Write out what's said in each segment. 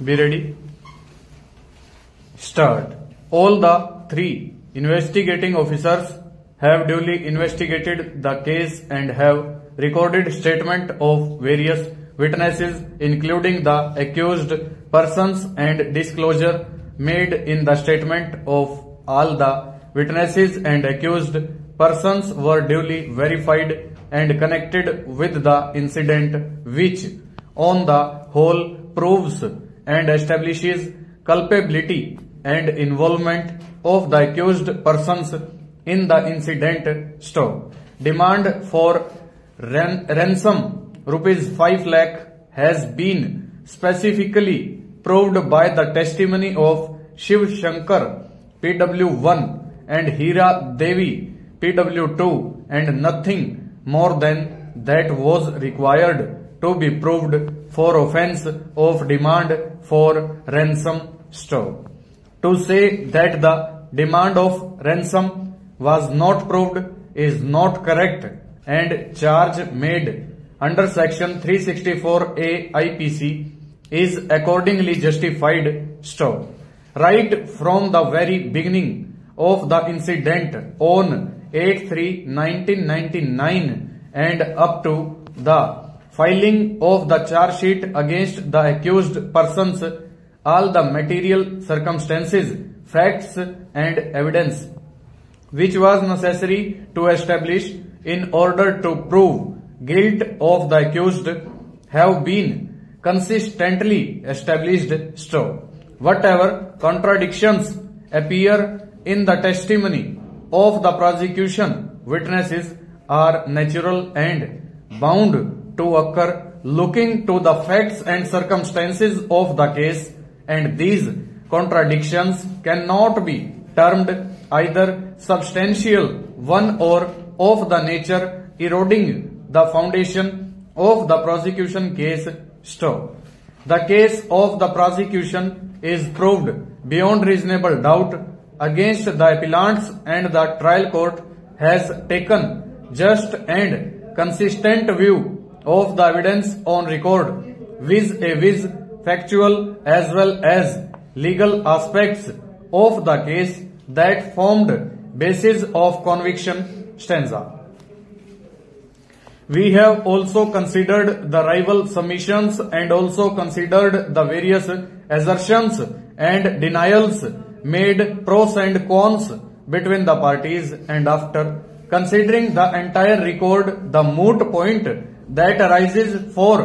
Be ready. Start. All the three investigating officers have duly investigated the case and have recorded statement of various witnesses, including the accused persons, and disclosure made in the statement of all the witnesses and accused persons were duly verified and connected with the incident, which on the whole proves and establishes culpability and involvement of the accused persons in the incident. Stop. Demand for ransom ₹5 lakh has been specifically proved by the testimony of Shiv Shankar PW1 and Hira Devi PW2, and nothing more than that was required to be proved for offense of demand for ransom. Stop. To say that the demand of ransom was not proved is not correct, and charge made under section 364A IPC is accordingly justified. Stop. Right from the very beginning of the incident on 8/3/1999 and up to the filing of the charge sheet against the accused persons, all the material circumstances, facts and evidence which was necessary to establish in order to prove guilt of the accused have been consistently established. Stop. Whatever contradictions appear in the testimony of the prosecution witnesses are natural and bound to occur looking to the facts and circumstances of the case, and these contradictions cannot be termed either substantial one or of the nature eroding the foundation of the prosecution case. Stop. The case of the prosecution is proved beyond reasonable doubt against the appellants, and the trial court has taken just and consistent view of the evidence on record, vis-a-vis factual as well as legal aspects of the case that formed basis of conviction. Stanza. We have also considered the rival submissions and also considered the various assertions and denials made pros and cons between the parties, and after considering the entire record, the moot point that arises for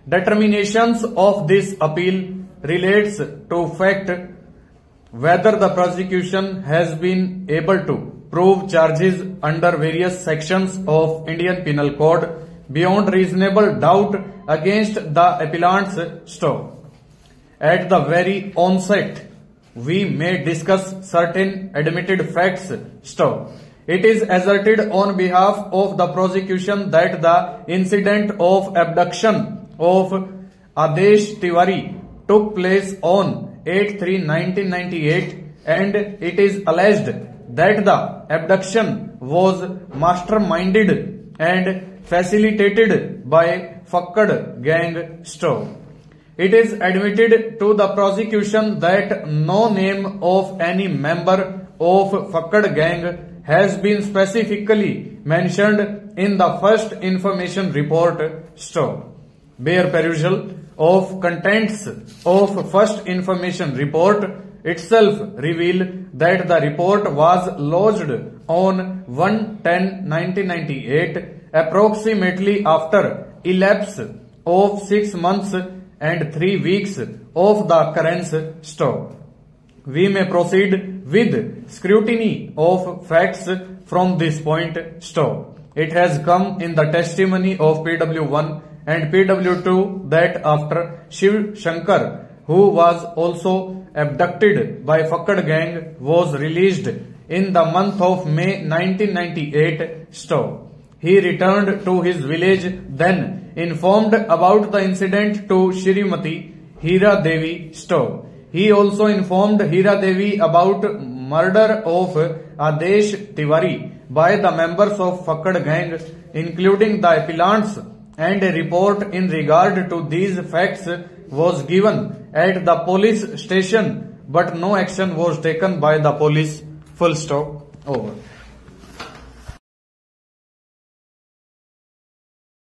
determinations of this appeal relates to fact whether the prosecution has been able to prove charges under various sections of Indian Penal Code beyond reasonable doubt against the appellants. Stop. At the very onset, we may discuss certain admitted facts. Stop. It is asserted on behalf of the prosecution that the incident of abduction of Adesh Tiwari took place on 8/3/1998, and it is alleged that the abduction was masterminded and facilitated by Fakkad gang. Stop. It is admitted to the prosecution that no name of any member of Fakkad gang has been specifically mentioned in the first information report. Stop. Bare perusal of contents of first information report itself reveal that the report was lodged on 1/10/1998, approximately after elapse of 6 months and 3 weeks of the occurrence. Stop. We may proceed with scrutiny of facts from this point. Stop. It has come in the testimony of PW1 and PW2 that after Shiv Shankar, who was also abducted by Fakkad gang, was released in the month of May 1998. Stop. He returned to his village, then informed about the incident to Shrimati Hira Devi. Stop. He also informed Hira Devi about murder of Adesh Tiwari by the members of Fakkad gang, including the appellants, and a report in regard to these facts was given at the police station, but no action was taken by the police. Full stop. Over.